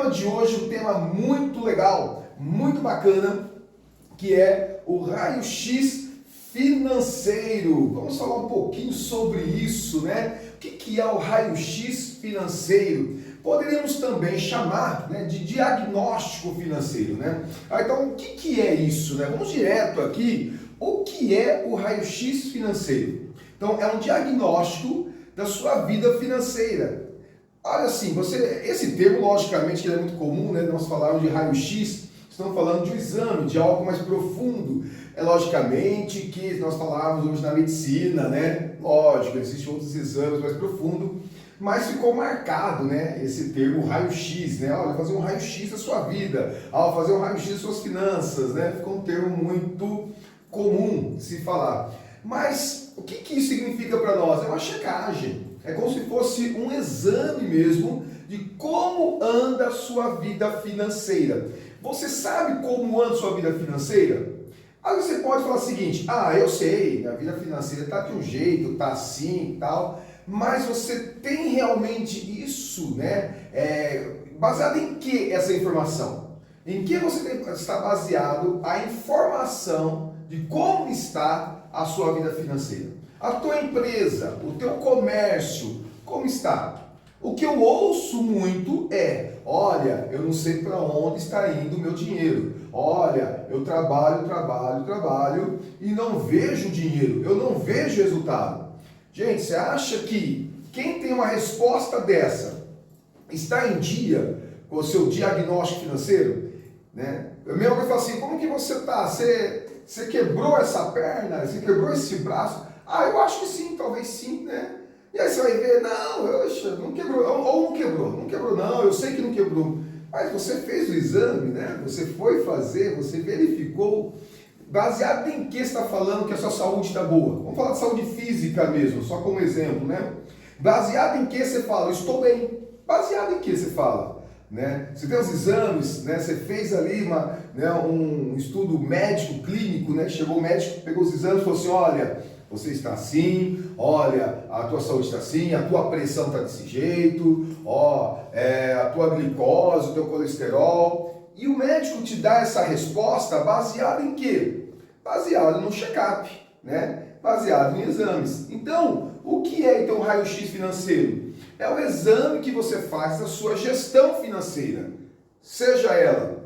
tema de hoje, um tema muito legal, muito bacana, que é o raio-x financeiro. Vamos falar um pouquinho sobre isso, né? O que é o raio-x financeiro? Poderíamos também chamar, né, de diagnóstico financeiro, né? Então, o que é isso, né? Vamos direto aqui. O que é o raio-x financeiro? Então, é um diagnóstico da sua vida financeira. Olha assim, esse termo, logicamente, que é muito comum, né? Nós falamos de raio-x, estamos falando de um exame, de algo mais profundo. É logicamente que nós falávamos hoje na medicina, né? Lógico, existem outros exames mais profundos, mas ficou marcado, né, esse termo raio-x, né? Olha, fazer um raio-x da sua vida, fazer um raio-x das suas finanças, né? Ficou um termo muito comum de se falar. Mas o que isso significa para nós? É uma checagem. É como se fosse um exame mesmo de como anda a sua vida financeira. Você sabe como anda a sua vida financeira? Aí você pode falar o seguinte: eu sei, a vida financeira está de um jeito, está assim e tal, mas você tem realmente isso, né? Baseado em que essa informação? Em que você está baseado a informação de como está a sua vida financeira? A tua empresa, o teu comércio, como está? O que eu ouço muito é: olha, eu não sei para onde está indo o meu dinheiro. Olha, eu trabalho e não vejo dinheiro, eu não vejo resultado. Gente, você acha que quem tem uma resposta dessa está em dia com o seu diagnóstico financeiro? Né? Eu mesmo que falo assim: como que você está? Você quebrou essa perna? Você quebrou esse braço? Eu acho que sim, talvez sim, né? E aí você vai ver: não quebrou, ou não quebrou não, eu sei que não quebrou. Mas você fez o exame, né? Você foi fazer, você verificou. Baseado em que você está falando que a sua saúde está boa? Vamos falar de saúde física mesmo, só como exemplo, né? Baseado em que você fala: eu estou bem. Baseado em que você fala? Né? Você tem os exames, né? Você fez ali um estudo médico, clínico, né? Chegou o médico, pegou os exames e falou assim: olha, você está assim, olha, a tua saúde está assim, a tua pressão está desse jeito, a tua glicose, o teu colesterol. E o médico te dá essa resposta baseada em quê? Baseado no check-up, né? Baseado em exames. Então, o que é então o raio-x financeiro? É o exame que você faz da sua gestão financeira, seja ela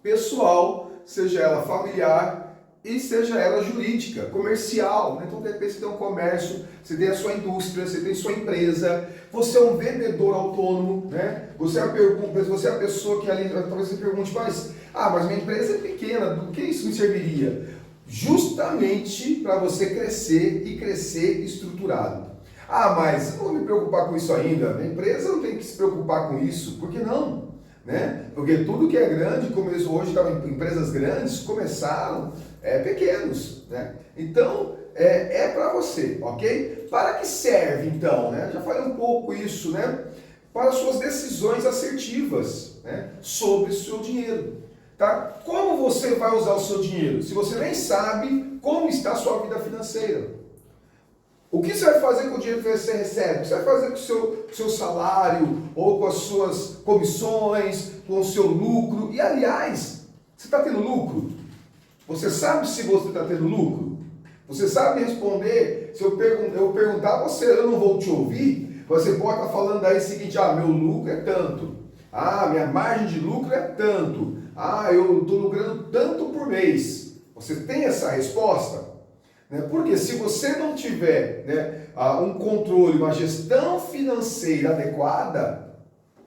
pessoal, seja ela familiar e seja ela jurídica, comercial, né? Então, de repente, você tem um comércio, você tem a sua indústria, você tem sua empresa, você é um vendedor autônomo, né? Você é a pessoa que ali, talvez você pergunte: mas minha empresa é pequena, do que isso me serviria? Justamente para você crescer e crescer estruturado. Mas eu não vou me preocupar com isso ainda, minha empresa não tem que se preocupar com isso. Por que não? Né? Porque tudo que é grande, começou hoje, empresas grandes começaram pequenos, né? Então, é para você, ok? Para que serve então, né? Já falei um pouco isso, né? Para suas decisões assertivas, né? Sobre o seu dinheiro, tá? Como você vai usar o seu dinheiro se você nem sabe como está a sua vida financeira? O que você vai fazer com o dinheiro que você recebe? O que você vai fazer com o seu salário, ou com as suas comissões, com o seu lucro? E aliás, você está tendo lucro? Você sabe se você está tendo lucro? Você sabe responder? Se eu perguntar a você, eu não vou te ouvir. Você pode estar falando aí o seguinte: meu lucro é tanto. Minha margem de lucro é tanto. Eu estou lucrando tanto por mês. Você tem essa resposta? Porque se você não tiver, né, um controle, uma gestão financeira adequada,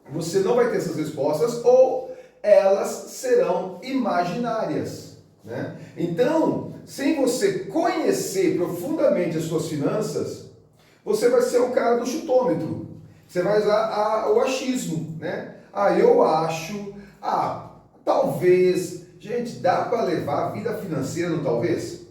você não vai ter essas respostas, ou elas serão imaginárias, né? Então, sem você conhecer profundamente as suas finanças, você vai ser o cara do chutômetro. Você vai usar o achismo, né? Eu acho, talvez. Gente, dá para levar a vida financeira no talvez?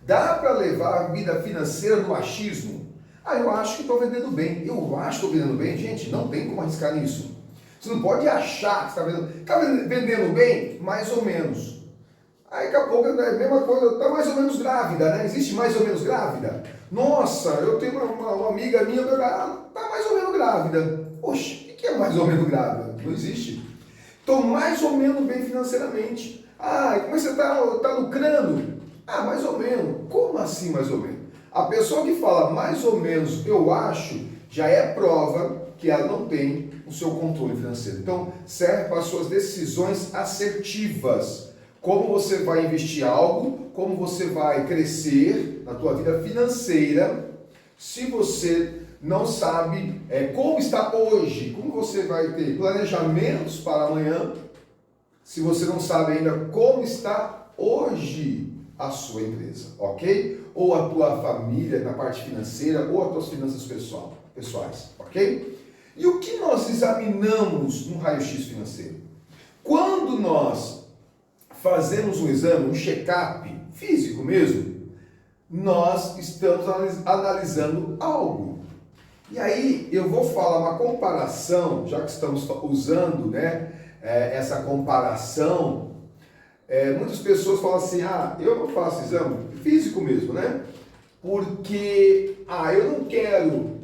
Dá para levar a vida financeira no achismo? Eu acho que estou vendendo bem. Eu acho que estou vendendo bem. Gente, não tem como arriscar nisso. Você não pode achar que está vendendo bem, mais ou menos. Aí daqui a pouco é a mesma coisa, está mais ou menos grávida, né? Existe mais ou menos grávida? Nossa, eu tenho uma amiga minha, está mais ou menos grávida. Poxa, o que é mais ou menos grávida? Não existe. estou mais ou menos bem financeiramente. Ah, como é que você está lucrando? Ah, mais ou menos. Como assim mais ou menos? A pessoa que fala mais ou menos, eu acho, já é prova que ela não tem o seu controle financeiro. Então, serve para as suas decisões assertivas. Como você vai investir algo, como você vai crescer na tua vida financeira, se você não sabe como está hoje, como você vai ter planejamentos para amanhã, se você não sabe ainda como está hoje a sua empresa, ok? Ou a tua família na parte financeira, ou as tuas finanças pessoais, ok? E o que nós examinamos no raio-x financeiro? Quando nós fazemos um exame, um check-up físico mesmo, nós estamos analisando algo. E aí eu vou falar uma comparação, já que estamos usando essa comparação. Muitas pessoas falam assim, eu não faço exame físico mesmo, né? Porque eu não quero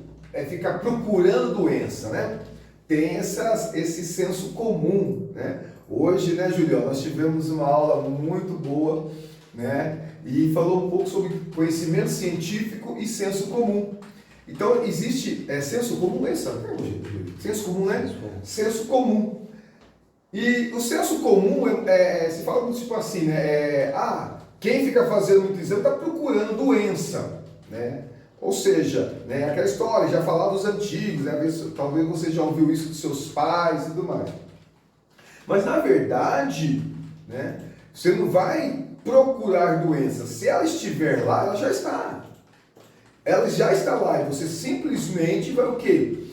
ficar procurando doença, né? Tem esse senso comum, né? Hoje, né, Julião, nós tivemos uma aula muito boa, né? E falou um pouco sobre conhecimento científico e senso comum. Então, existe senso comum, senso comum, né? Senso comum. E o senso comum, se fala do tipo assim, né? Quem fica fazendo muito exame está procurando doença, né? Ou seja, né, aquela história, já falar dos antigos, né? Talvez você já ouviu isso dos seus pais e tudo mais. Mas, na verdade, né, você não vai procurar doença. Se ela estiver lá, ela já está. Ela já está lá e você simplesmente vai o quê?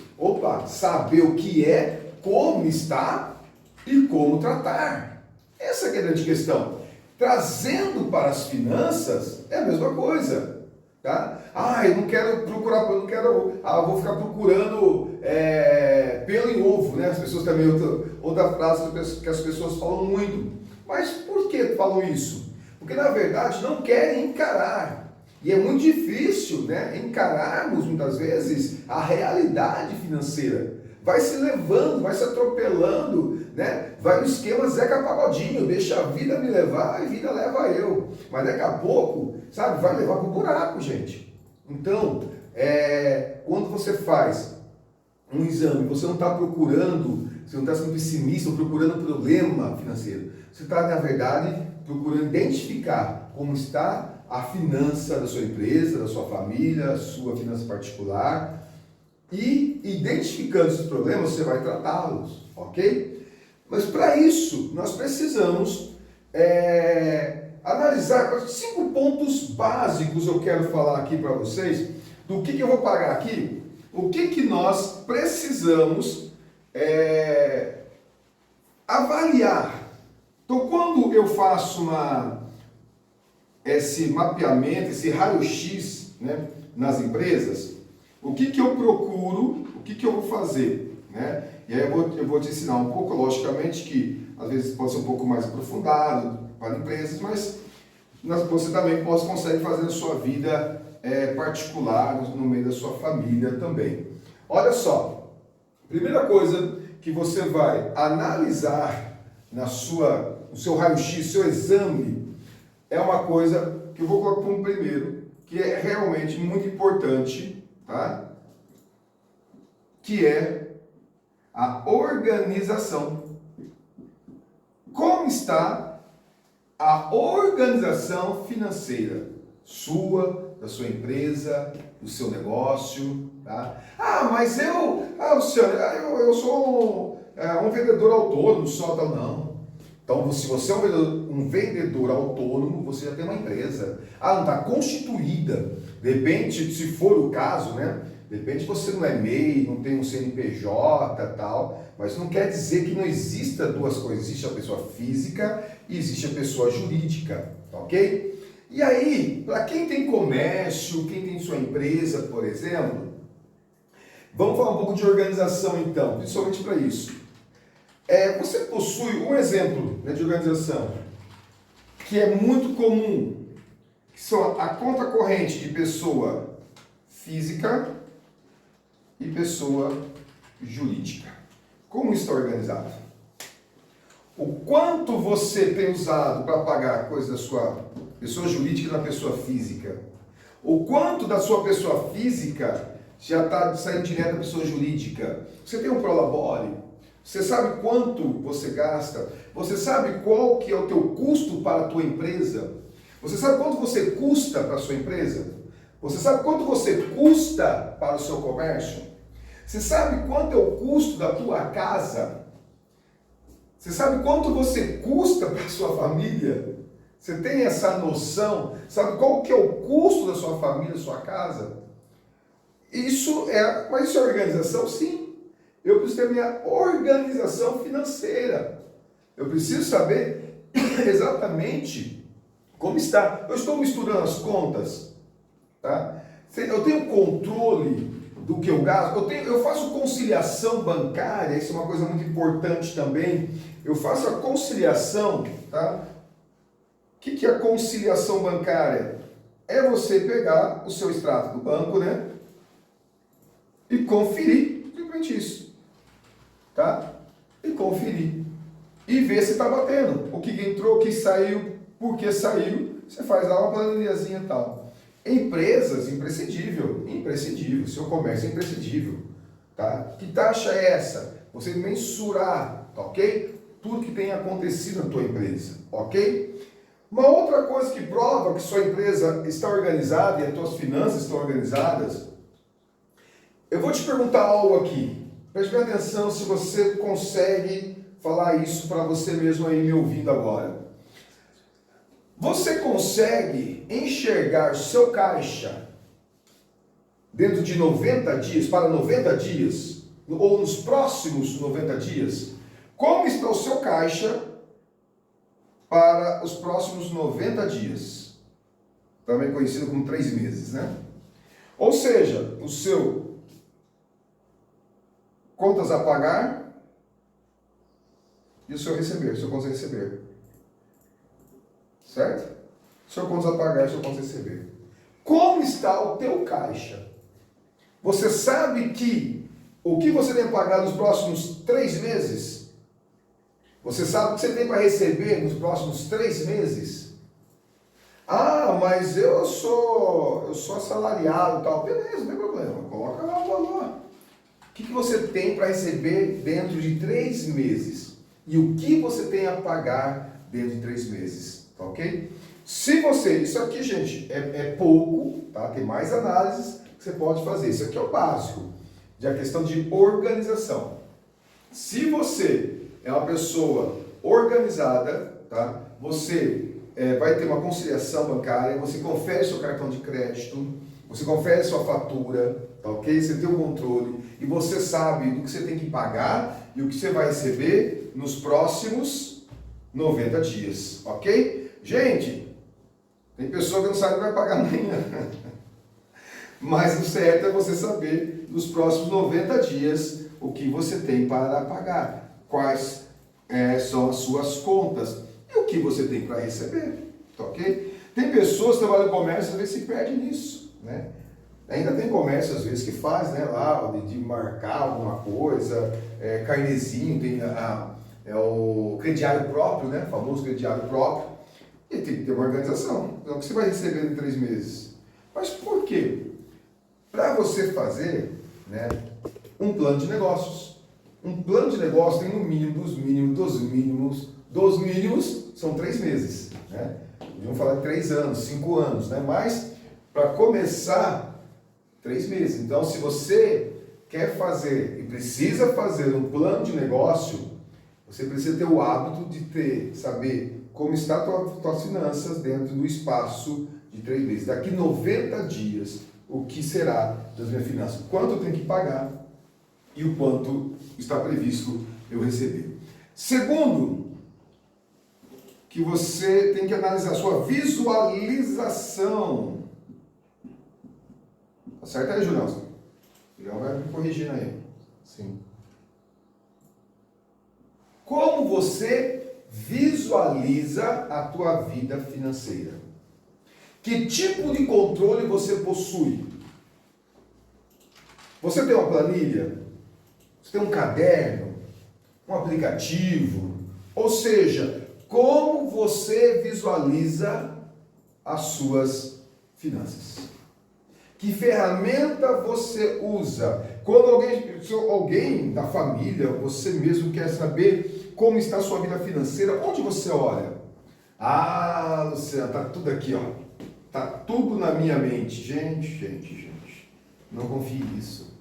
Saber o que é, como está e como tratar. Essa é a grande questão. Trazendo para as finanças é a mesma coisa. Tá? Eu não quero procurar, vou ficar procurando pelo em ovo, né? As pessoas também, outra frase que as pessoas falam muito. Mas por que falam isso? Porque na verdade não querem encarar. E é muito difícil, né, encararmos muitas vezes a realidade financeira. Vai se levando, vai se atropelando, né? Vai no esquema Zeca Pagodinho, deixa a vida me levar e a vida leva eu. Mas daqui a pouco, sabe, vai levar para o buraco, gente. Então, quando você faz um exame, você não está procurando, você não está sendo pessimista ou procurando problema financeiro. Você está, na verdade, procurando identificar como está a finança da sua empresa, da sua família, a sua finança particular. E identificando esses problemas, você vai tratá-los, ok? Mas para isso, nós precisamos analisar 5 pontos básicos. Eu quero falar aqui para vocês do que eu vou pagar aqui, o que nós precisamos avaliar. Então, quando eu faço esse mapeamento, esse raio-x, né, nas empresas, o que eu procuro, o que eu vou fazer, né? E aí eu vou te ensinar um pouco, logicamente que às vezes pode ser um pouco mais aprofundado para empresas, mas você também consegue fazer na sua vida particular, no meio da sua família também. Olha só, primeira coisa que você vai analisar no seu raio-x, seu exame, é uma coisa que eu vou colocar como primeiro, que é realmente muito importante, tá? Que é a organização. Como está a organização financeira sua, da sua empresa, do seu negócio, tá? Mas Luciano, eu sou um vendedor autônomo só, tal, não. Então, se você é um vendedor autônomo, você já tem uma empresa. Não está constituída. De repente, se for o caso, né? De repente você não é MEI, não tem um CNPJ e tal, mas não quer dizer que não exista duas coisas. Existe a pessoa física e existe a pessoa jurídica, ok? E aí, para quem tem comércio, quem tem sua empresa, por exemplo, vamos falar um pouco de organização então, principalmente para isso. Você possui um exemplo, né, de organização que é muito comum, que são a conta corrente de pessoa física e pessoa jurídica. Como está organizado? O quanto você tem usado para pagar coisas da sua pessoa jurídica na pessoa física? O quanto da sua pessoa física já está saindo direto da pessoa jurídica? Você tem um prolabore? Você sabe quanto você gasta? Você sabe qual que é o teu custo para a tua empresa? Você sabe quanto você custa para a sua empresa? Você sabe quanto você custa para o seu comércio? Você sabe quanto é o custo da tua casa? Você sabe quanto você custa para a sua família? Você tem essa noção? Sabe qual que é o custo da sua família, da sua casa? Mas isso é organização? Sim. Eu preciso ter minha organização financeira. Eu preciso saber exatamente como está. Eu estou misturando as contas, tá? Eu tenho controle do que eu gasto. Eu faço conciliação bancária, isso é uma coisa muito importante também. Eu faço a conciliação, tá? O que é a conciliação bancária? É você pegar o seu extrato do banco, né? E conferir, simplesmente isso, tá? E conferir. E ver se está batendo. O que entrou, o que saiu, por que saiu. Você faz lá uma planilhazinha e tal. Empresas, imprescindível. Seu comércio é imprescindível, tá? Que taxa é essa? Você mensurar, tá ok? Tudo que tem acontecido na tua empresa, ok? Uma outra coisa que prova que sua empresa está organizada e as tuas finanças estão organizadas, eu vou te perguntar algo aqui. Preste bem atenção se você consegue falar isso para você mesmo aí me ouvindo agora. Você consegue enxergar seu caixa dentro de 90 dias, para 90 dias, ou nos próximos 90 dias? Como está o seu caixa para os próximos 90 dias? Também conhecido como 3 meses, né? Ou seja, o seu contas a pagar e o seu receber, o seu contas a receber. Certo? O seu contas a pagar e o seu contas a receber. Como está o teu caixa? Você sabe que o que você tem a pagar nos próximos 3 meses? Você sabe o que você tem para receber nos próximos 3 meses? Ah, mas eu sou assalariado e tal. Beleza, não tem problema. Coloca lá o valor. O que você tem para receber dentro de 3 meses? E o que você tem a pagar dentro de 3 meses? Tá ok? Se você, isso aqui, gente, é pouco, tá? Tem mais análises que você pode fazer. Isso aqui é o básico, de a questão de organização. Se você é uma pessoa organizada, tá? Você vai ter uma conciliação bancária, você confere seu cartão de crédito, você confere sua fatura, tá ok? Você tem o controle e você sabe do que você tem que pagar e o que você vai receber nos próximos 90 dias, ok? Gente, tem pessoa que não sabe o que vai pagar amanhã, mas o certo é você saber nos próximos 90 dias o que você tem para pagar, quais são as suas contas e o que você tem para receber, tá ok? Tem pessoas que trabalham no comércio, às vezes se perdem nisso, né? Ainda tem comércio, às vezes, que faz, né, lá, de marcar alguma coisa, carnezinho, tem o crediário próprio, né, o famoso crediário próprio, e tem que ter uma organização. Então, o que você vai receber em 3 meses? Mas por quê? Para você fazer, né, um plano de negócios. Um plano de negócio tem no mínimo, dos mínimos são 3 meses, né? Vamos falar de 3 anos, 5 anos, né? Mas, para começar, 3 meses. Então, se você quer fazer e precisa fazer um plano de negócio, você precisa ter o hábito de saber como está tuas finanças dentro do espaço de 3 meses. Daqui 90 dias, o que será das minhas finanças? Quanto eu tenho que pagar e o quanto está previsto eu receber. Segundo, que você tem que analisar a sua visualização. Tá certo aí, Julião? O Julião vai me corrigindo aí. Sim. Como você visualiza a tua vida financeira? Que tipo de controle você possui? Você tem uma planilha? Você tem um caderno? Um aplicativo? Ou seja, como você visualiza as suas finanças. Que ferramenta você usa? Quando alguém da família, você mesmo quer saber como está a sua vida financeira, onde você olha? Ah, Luciano, tá tudo aqui, ó. Tá tudo na minha mente. Gente. Não confie nisso.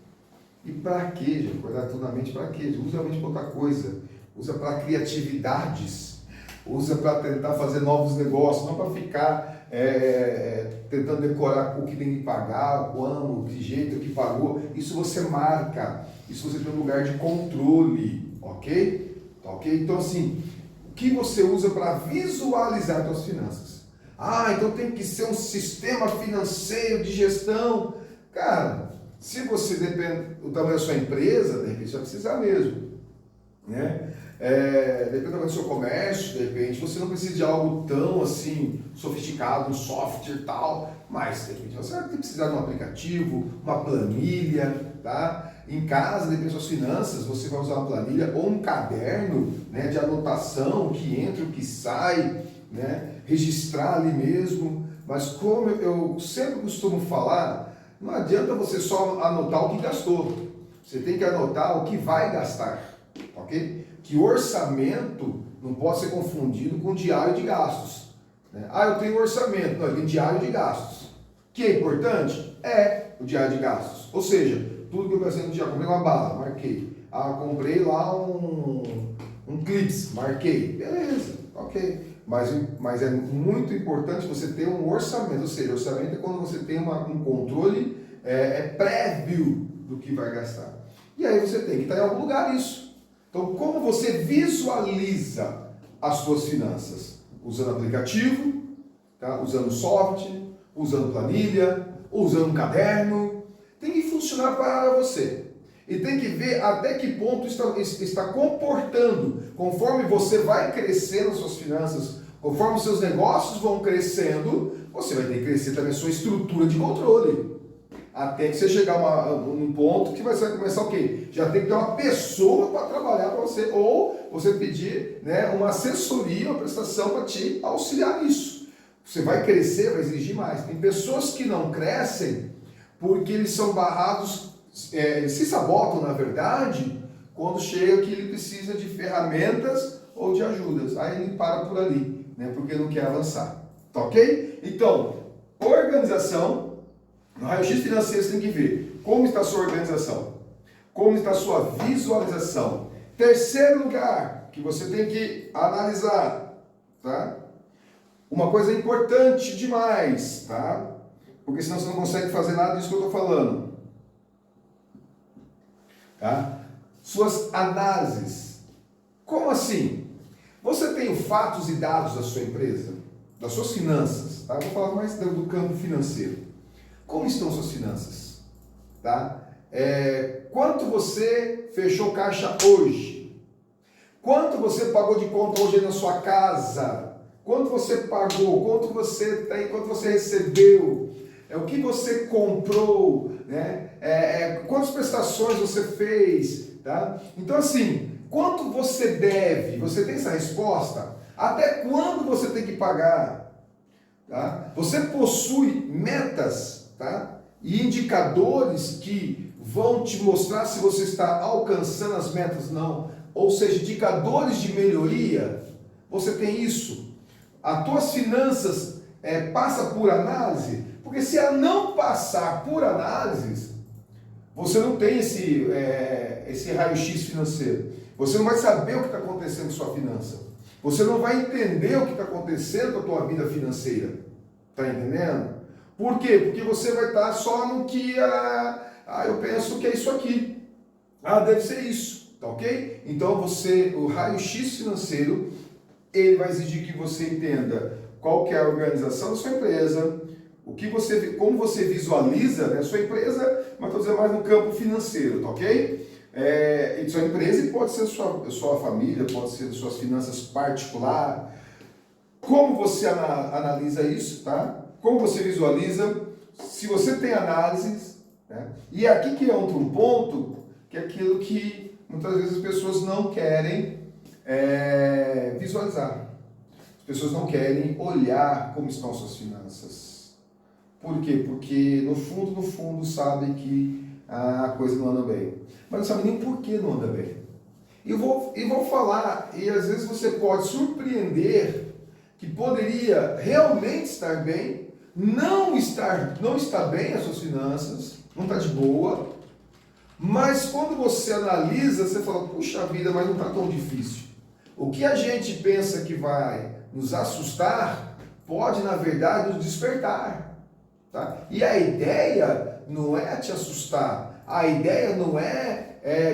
E para quê, gente? Guardar tudo na mente para quê? Usa a mente para outra coisa. Usa para criatividades. Usa para tentar fazer novos negócios, não para ficar tentando decorar o que tem que pagar, quando, que jeito que pagou. Isso você marca. Isso você tem um lugar de controle, ok? Ok? Então assim, o que você usa para visualizar suas finanças? Ah, então tem que ser um sistema financeiro de gestão. Cara, se você depende do tamanho da sua empresa, de repente você vai precisar mesmo, né? Depende do tamanho do seu comércio, de repente você não precisa de algo tão assim sofisticado, um software e tal, mas de repente você vai precisar de um aplicativo, uma planilha, tá? Em casa, depende das suas finanças, você vai usar uma planilha ou um caderno, né, de anotação, o que entra, o que sai, né? Registrar ali mesmo. Mas como eu sempre costumo falar, não adianta você só anotar o que gastou. Você tem que anotar o que vai gastar, ok? Que orçamento não pode ser confundido com diário de gastos, né? Ah, eu tenho orçamento. Não, eu tenho diário de gastos. Que é importante? É o diário de gastos. Ou seja, tudo que eu gastei no dia, comprei uma bala, marquei. Ah, comprei lá um clips, marquei. Beleza, ok. Mas é muito importante você ter um orçamento, ou seja, orçamento é quando você tem um controle prévio do que vai gastar. E aí você tem que estar em algum lugar isso. Então, como você visualiza as suas finanças? Usando aplicativo, tá? Usando software, usando planilha, usando um caderno. Tem que funcionar para você. E tem que ver até que ponto está comportando. Conforme você vai crescendo as suas finanças, conforme os seus negócios vão crescendo, você vai ter que crescer também a sua estrutura de controle. Até que você chegar num ponto que você vai começar o quê? Já tem que ter uma pessoa para trabalhar para você, ou você pedir, né, uma assessoria, uma prestação para te auxiliar nisso. Você vai crescer, vai exigir mais. Tem pessoas que não crescem porque eles são barrados, eles se sabotam, na verdade, quando chega que ele precisa de ferramentas ou de ajudas. Aí ele para por ali, né, porque não quer avançar. Tá ok? Então, organização. No raio-x financeiro você tem que ver como está a sua organização, como está a sua visualização. Terceiro lugar que você tem que analisar, tá? Uma coisa importante demais, tá? Porque senão você não consegue fazer nada disso que eu estou falando. Tá? Suas análises. Como assim? Você tem os fatos e dados da sua empresa, das suas finanças, tá? Eu vou falar mais do campo financeiro. Como estão suas finanças? Tá? Quanto você fechou caixa hoje? Quanto você pagou de conta hoje na sua casa? Quanto você pagou? Quanto você tem? Quanto você recebeu? O que você comprou? Né? Quantas prestações você fez? Tá? Então assim, quanto você deve? Você tem essa resposta? Até quando você tem que pagar? Tá? Você possui metas, tá? E indicadores que vão te mostrar se você está alcançando as metas, não. Ou seja, indicadores de melhoria. Você tem isso. As tuas finanças passa por análise, porque se ela não passar por análise, você não tem esse raio-x financeiro. Você não vai saber o que está acontecendo com sua finança. Você não vai entender o que está acontecendo com a tua vida financeira. Está entendendo? Por quê? Porque você vai estar só no que eu penso que é isso aqui. Ah, deve ser isso. Tá ok? Então o raio-x financeiro, ele vai exigir que você entenda qual que é a organização da sua empresa, como você visualiza, né, a sua empresa, mas estou dizendo mais no campo financeiro, tá ok? Sua empresa e pode ser sua família, pode ser suas finanças particulares. Como você analisa isso, tá? Como você visualiza, se você tem análises, né? E aqui que entra um ponto, que é aquilo que muitas vezes as pessoas não querem visualizar. As pessoas não querem olhar como estão suas finanças. Por quê? Porque no fundo sabem que a coisa não anda bem. Mas não sabem nem por que não anda bem. E vou falar, e às vezes você pode surpreender que poderia realmente estar bem, não está bem as suas finanças, não está de boa, mas quando você analisa, você fala, puxa vida, mas não está tão difícil. O que a gente pensa que vai nos assustar, pode na verdade nos despertar. Tá? E a ideia não é te assustar, a ideia não é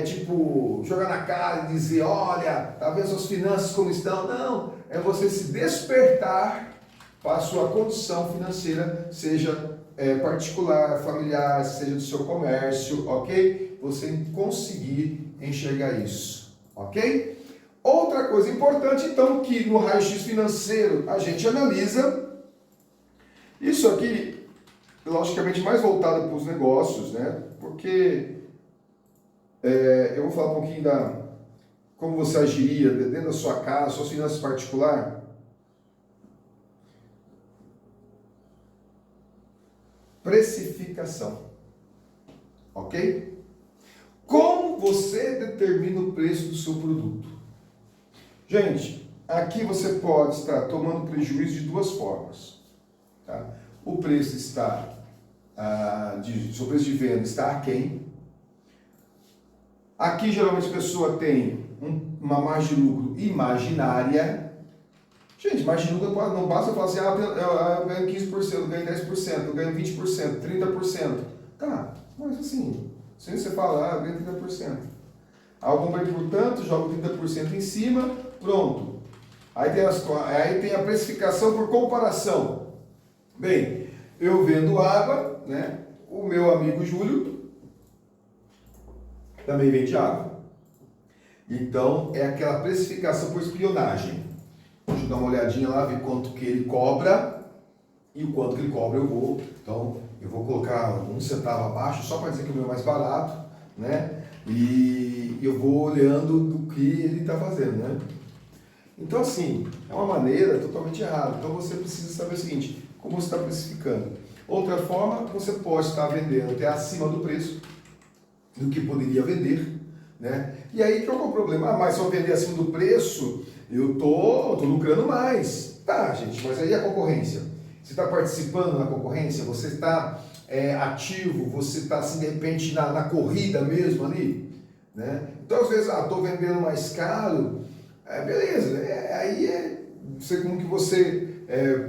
tipo jogar na cara e dizer, olha, tá vendo suas finanças como estão? Não, é você se despertar para a sua condição financeira, seja particular, familiar, seja do seu comércio, ok? Você conseguir enxergar isso, ok? Outra coisa importante, então, que no raio-x financeiro a gente analisa, isso aqui, logicamente, mais voltado para os negócios, né? Porque eu vou falar um pouquinho como você agiria dentro da sua casa, suas finanças particulares. Precificação, ok? Como você determina o preço do seu produto? Gente, aqui você pode estar tomando prejuízo de duas formas. Tá? O preço está, seu preço de venda está aquém. Aqui geralmente a pessoa tem uma margem de lucro imaginária. Gente, margem de lucro não basta falar assim, eu ganho 15%, eu ganho 10%, eu ganho 20%, 30%. Tá, mas assim você fala, eu ganho 30%. Algo comprei por tanto, jogo 30% em cima, pronto. Aí tem a precificação por comparação. Bem, eu vendo água, né? O meu amigo Júlio também vende água. Então, é aquela precificação por espionagem. Deixa eu dar uma olhadinha lá, ver quanto que ele cobra e o quanto que ele cobra eu vou. Então, eu vou colocar um centavo abaixo, só para dizer que o meu é mais barato, né? E eu vou olhando do que ele está fazendo, né? Então, assim, é uma maneira totalmente errada. Então, você precisa saber o seguinte, como você está precificando. Outra forma, você pode estar vendendo até acima do preço do que poderia vender, né? E aí, qual é o problema? Mas se eu vender acima do preço, eu tô lucrando mais. Tá, gente, mas aí a concorrência. Você está participando na concorrência? Você está ativo? Você está, assim, de repente, na corrida mesmo ali? Né? Então, às vezes, estou vendendo mais caro, beleza, não sei como que você,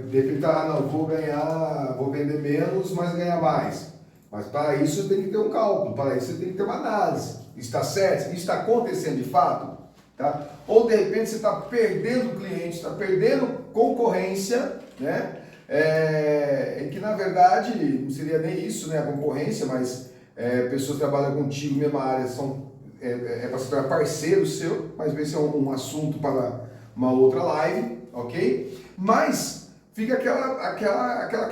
de repente, não, vou vender menos, mas ganhar mais. Mas para isso você tem que ter um cálculo, para isso você tem que ter uma análise. Está certo? Isso está acontecendo de fato? Tá? Ou de repente você está perdendo cliente, está perdendo concorrência, né? Que na verdade não seria nem isso, né? A concorrência, mas pessoas que trabalham contigo, mesma área, para se tornar parceiro seu, mas esse é um assunto para uma outra live, ok? Mas fica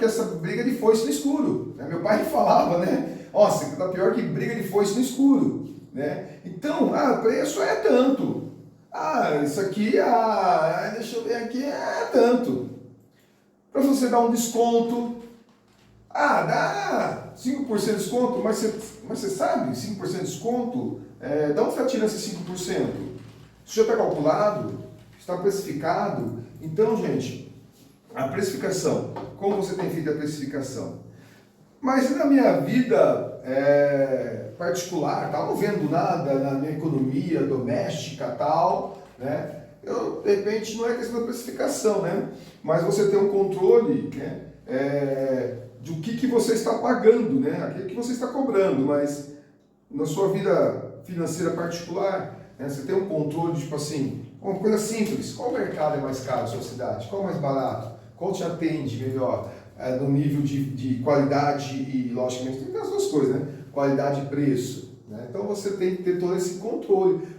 essa briga de foice no escuro, né? Meu pai falava, né? Nossa, tá pior que briga de foice no escuro, né? Então, o preço é tanto. Isso aqui, deixa eu ver aqui, é tanto. Para você dar um desconto, dá 5% de desconto, mas você sabe, 5% de desconto, de onde está tirando esse 5%? Isso já está calculado, está precificado. Então, gente, a precificação, como você tem feito a precificação? Mas na minha vida particular, não vendo nada na minha economia doméstica tal, né? Eu, de repente, não é questão da precificação, né? Mas você tem um controle, né? Do que você está pagando, né? Aquilo que você está cobrando, mas na sua vida financeira particular, né? Você tem um controle, tipo assim, uma coisa simples, qual mercado é mais caro na sua cidade? Qual é mais barato? Qual te atende melhor? No nível de qualidade e, logicamente, tem as duas coisas, né? Qualidade e preço, né? Então você tem que ter todo esse controle.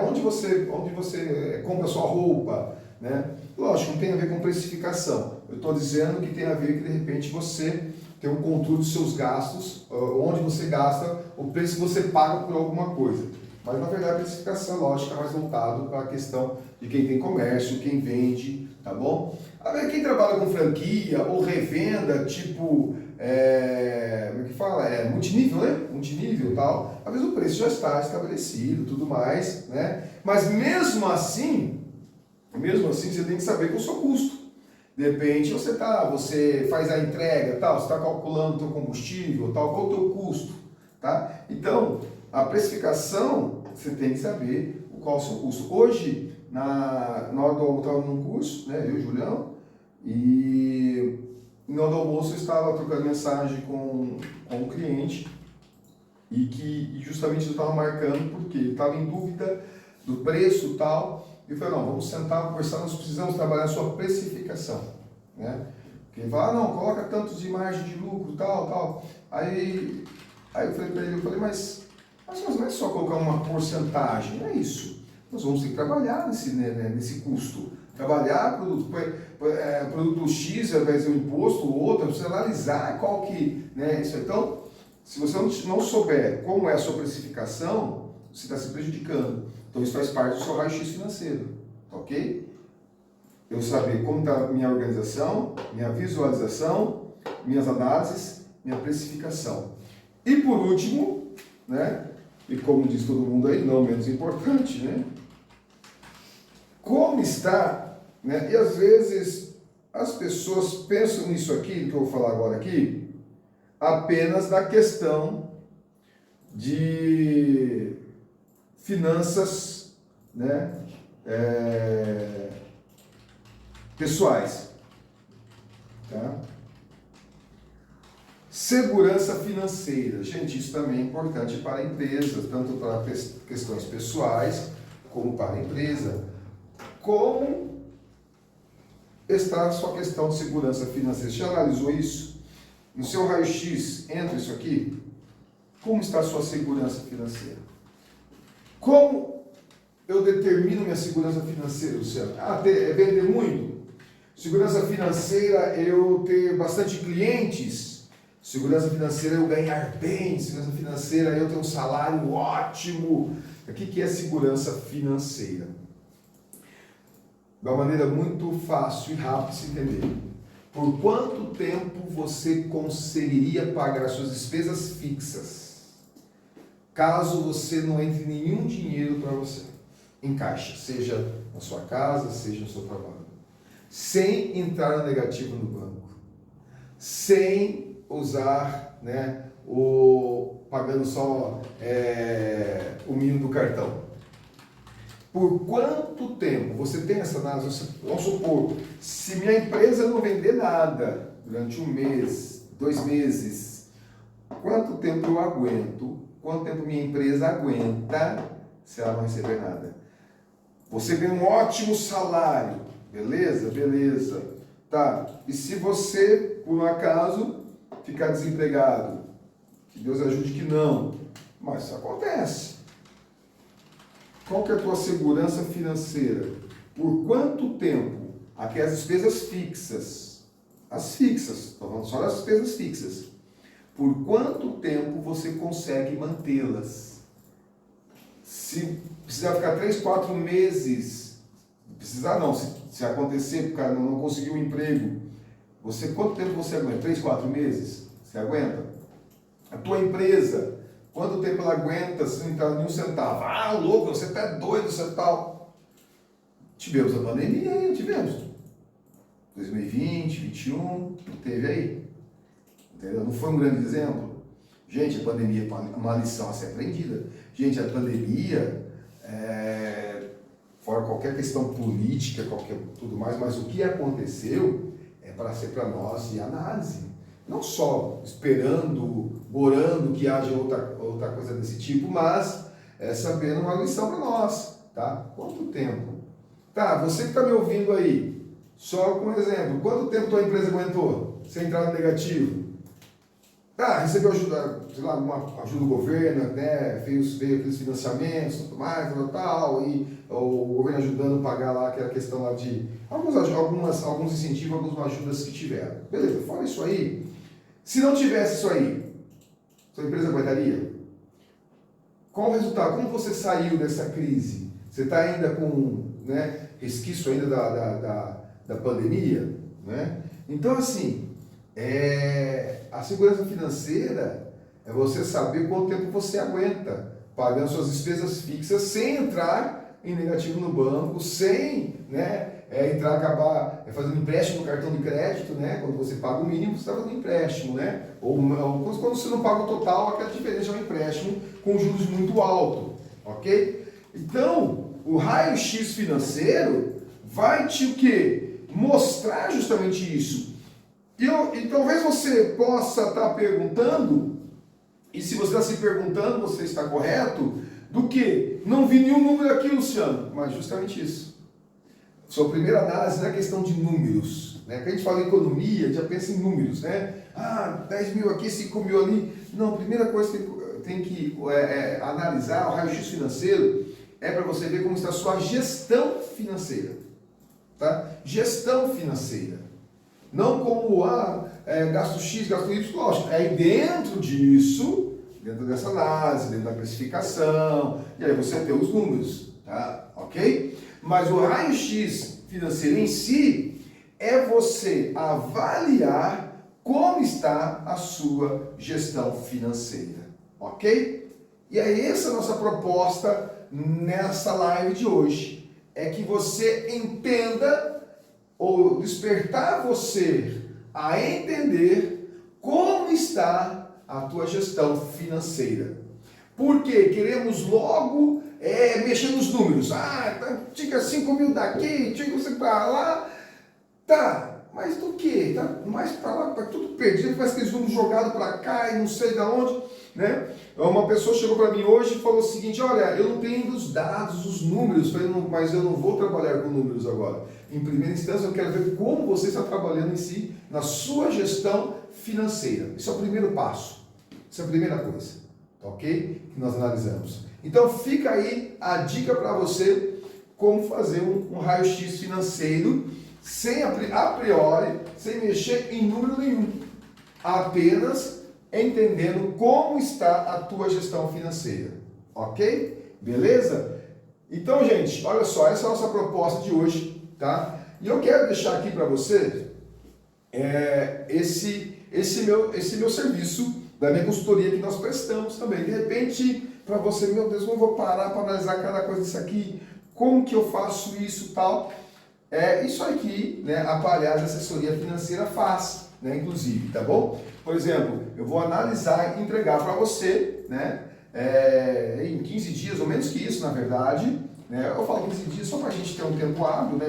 Onde você compra sua roupa, né? Lógico, não tem a ver com precificação. Eu estou dizendo que tem a ver que, de repente, você tem um controle dos seus gastos, onde você gasta, o preço que você paga por alguma coisa. Mas na verdade a precificação, lógico, é mais voltado para a questão de quem tem comércio, quem vende, tá bom? Agora, quem trabalha com franquia ou revenda, tipo, como é que fala? Multinível, né? Multinível e tal. Às vezes o preço já está estabelecido, tudo mais, né? Mas mesmo assim, você tem que saber qual é o seu custo. De repente você faz a entrega, tal, você está calculando o teu combustível, tal, qual é o teu custo, tá? Então, a precificação, você tem que saber qual é o seu custo. Hoje, na hora do almoço, eu estava num curso, né, eu e o Julião, e na hora do almoço eu estava trocando mensagem com um cliente e justamente eu estava marcando porque ele estava em dúvida do preço e tal. E eu falei, não, vamos sentar, conversar, nós precisamos trabalhar a sua precificação, né? Porque ele fala, não, coloca tantos de margem de lucro, tal, tal. Aí eu falei para ele, mas não é só colocar uma porcentagem, não é isso. Nós vamos ter que trabalhar nesse custo. Trabalhar produto X ao invés do imposto, o outro, precisa analisar qual que, né, isso. Então, se você não souber como é a sua precificação, você está se prejudicando. Então isso faz parte do seu raio-x financeiro, tá ok? Eu saber como está a minha organização, minha visualização, minhas análises, minha precificação. E por último, né, e como diz todo mundo aí, não menos importante, né, como está, né, e às vezes as pessoas pensam nisso aqui, que eu vou falar agora aqui, apenas na questão de finanças, né, pessoais, tá? Segurança financeira, gente, isso também é importante para a empresa, tanto para questões pessoais como para a empresa. Como está a sua questão de segurança financeira? Você já analisou isso? No seu raio-x entra isso aqui? Como está a sua segurança financeira? Como eu determino minha segurança financeira, Luciano? Vender muito? Segurança financeira é eu ter bastante clientes? Segurança financeira é eu ganhar bem? Segurança financeira é eu ter um salário ótimo? O que é segurança financeira? De uma maneira muito fácil e rápida de se entender. Por quanto tempo você conseguiria pagar as suas despesas fixas? Caso você não entre nenhum dinheiro para você em caixa, seja na sua casa, seja no seu trabalho, sem entrar no negativo no banco, sem usar, né, pagando só o mínimo do cartão. Por quanto tempo você tem essa análise? Vamos supor, se minha empresa não vender nada durante um mês, 2 meses, quanto tempo eu aguento? Quanto tempo minha empresa aguenta se ela não receber nada? Você ganha um ótimo salário, beleza? Beleza. Tá, e se você, por um acaso, ficar desempregado? Que Deus ajude que não, mas isso acontece. Qual que é a tua segurança financeira? Por quanto tempo? Aqui as despesas fixas. As fixas, estou falando só das despesas fixas. Por quanto tempo você consegue mantê-las? Se precisar ficar 3, 4 meses, precisar não, se acontecer, o cara não conseguiu um emprego, quanto tempo você aguenta? 3, 4 meses? Você aguenta? A tua empresa, quanto tempo ela aguenta sem entrar nenhum centavo? Ah, louco, você tá doido, você tal. Tivemos a pandemia aí, tivemos. 2020, 2021, teve aí. Entendeu? Não foi um grande exemplo? Gente, a pandemia é uma lição a ser aprendida. Gente, a pandemia, fora qualquer questão política, tudo mais, mas o que aconteceu é para ser para nós de análise. Não só esperando, orando que haja outra coisa desse tipo, mas sabendo uma lição para nós, tá? Quanto tempo? Tá, você que está me ouvindo aí, só com um exemplo, quanto tempo tua empresa aguentou sem entrar no negativo? Tá, recebeu ajuda, sei lá, uma ajuda do governo, né? Veio aqueles financiamentos, tudo mais, tal, e o governo ajudando a pagar lá aquela questão lá de alguns incentivos, algumas ajudas que tiveram. Beleza, fora isso aí, se não tivesse isso aí, sua empresa aguentaria? qual o resultado? Como você saiu dessa crise? Você está ainda com, né, resquício ainda da pandemia? Né? Então, assim, a segurança financeira é você saber quanto tempo você aguenta pagando suas despesas fixas sem entrar em negativo no banco, sem, né, acabar fazendo empréstimo no cartão de crédito, né? Quando você paga o mínimo, você está fazendo empréstimo, né? Ou quando você não paga o total, aquela diferença é um empréstimo com juros muito altos, ok? Então, o raio-x financeiro vai te o quê? Mostrar justamente isso. E talvez você possa estar perguntando, e se você está se perguntando, você está correto, do que? Não vi nenhum número aqui, Luciano, mas justamente isso. Sua primeira análise não é questão de números, né? Quando a gente fala em economia, já pensa em números, né? 10 mil aqui, 5 mil ali. Não, a primeira coisa que tem que analisar, o raio-x financeiro, é para você ver como está a sua gestão financeira, tá? Gestão financeira. Não como, gasto X, gasto Y, lógico. Aí dentro disso, dentro dessa análise, dentro da precificação, e aí você tem os números, tá? Ok? Mas o raio-x financeiro em si é você avaliar como está a sua gestão financeira, ok? E aí essa é a nossa proposta nessa live de hoje, é que você entenda ou despertar você a entender como está a tua gestão financeira. Porque queremos logo mexer nos números. Tinha 5 mil daqui, tinha você para lá. Tá, mas do que? Tá mais para lá, tá tudo perdido, parece aqueles números jogados para cá e não sei de onde, né? Uma pessoa chegou para mim hoje e falou o seguinte: olha, eu não tenho os dados, os números, mas eu não vou trabalhar com números agora. Em primeira instância, eu quero ver como você está trabalhando em si, na sua gestão financeira. Isso é o primeiro passo, isso é a primeira coisa, ok? Que nós analisamos. Então fica aí a dica para você como fazer um raio-x financeiro sem a priori, sem mexer em número nenhum, apenas entendendo como está a tua gestão financeira, ok? Beleza? Então, gente, olha só, essa é a nossa proposta de hoje, tá? E eu quero deixar aqui para você esse meu serviço da minha consultoria que nós prestamos também. De repente, para você, meu Deus, não vou parar para analisar cada coisa disso aqui, como que eu faço isso e tal. Isso aqui, né, a Palhares Assessoria Financeira faz, né, inclusive, tá bom? Por exemplo, eu vou analisar e entregar para você, né, em 15 dias, ou menos que isso, na verdade, né, eu falo 15 dias só para a gente ter um tempo hábil, né,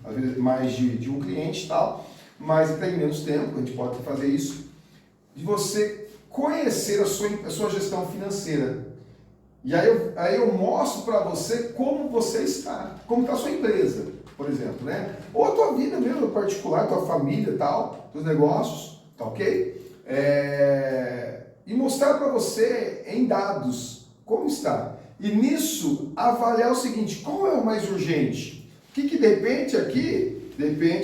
às vezes mais de um cliente e tal, mas até em menos tempo, a gente pode fazer isso, de você conhecer a sua gestão financeira. E aí eu mostro para você como você está, como está a sua empresa, por exemplo, né? Ou a tua vida mesmo, particular, tua família e tal, teus negócios, tá ok? E mostrar para você em dados como está. E nisso, avaliar o seguinte: qual é o mais urgente? Que de repente aqui,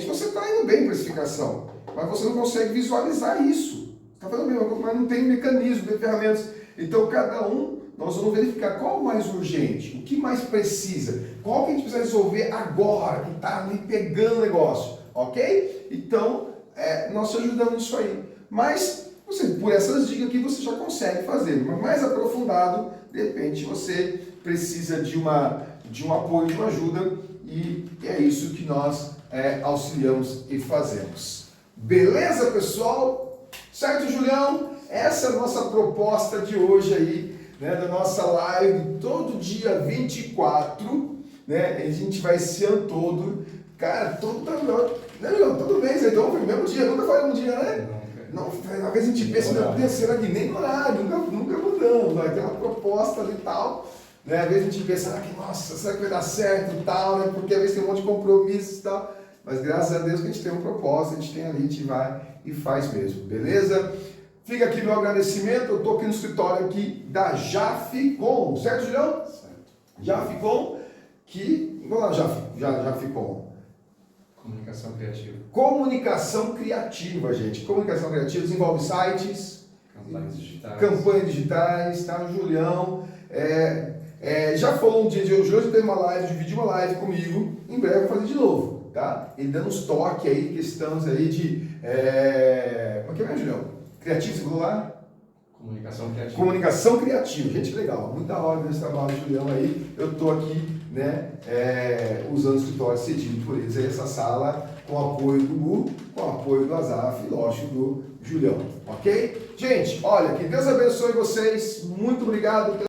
você está indo bem em precificação, mas você não consegue visualizar isso. Está fazendo a mesma coisa, mas não tem mecanismo, não tem ferramentas. Então, cada um, nós vamos verificar qual o mais urgente, o que mais precisa, qual que a gente precisa resolver agora, que está ali pegando o negócio, ok? Então, nós te ajudamos nisso aí. Mas, por essas dicas aqui, você já consegue fazer. Mas mais aprofundado, de repente, você precisa de um apoio, de uma ajuda, e é isso que nós auxiliamos e fazemos. Beleza, pessoal? Certo, Julião? Essa é a nossa proposta de hoje aí, né, da nossa live, todo dia 24, né, a gente vai esse ano todo, cara, todo mês, então foi o mesmo dia, nunca foi o mesmo dia, né? Não, às vezes a gente pensa, meu Deus, será que nem no horário, nunca mudamos, vai ter uma proposta ali e tal, né, às vezes a gente pensa, nossa, será que vai dar certo e tal, né, porque às vezes tem um monte de compromissos e tal, mas graças a Deus que a gente tem um propósito, a gente tem ali, a gente vai e faz mesmo, beleza? Fica aqui meu agradecimento, eu estou aqui no escritório aqui da Jaficom, certo, Julião? Certo. Jaficom, vamos lá, Jaficom. Comunicação criativa. Comunicação criativa, gente. Comunicação criativa desenvolve sites, campanhas digitais, tá? O Julião Já falou um dia de hoje, teve uma live, dividiu uma live comigo, em breve eu vou fazer de novo, tá? Ele dando uns toques aí, questões aí de... Como é que é, Julião? Criativo, você falou lá? Comunicação criativa. Comunicação criativa, gente, legal, muita hora nesse trabalho, Julião, aí, eu tô aqui, né, usando o escritório cedido por eles, aí essa sala com o apoio do Gu, com o apoio do Azaf e, lógico, do Julião, ok? Gente, olha, que Deus abençoe vocês, muito obrigado.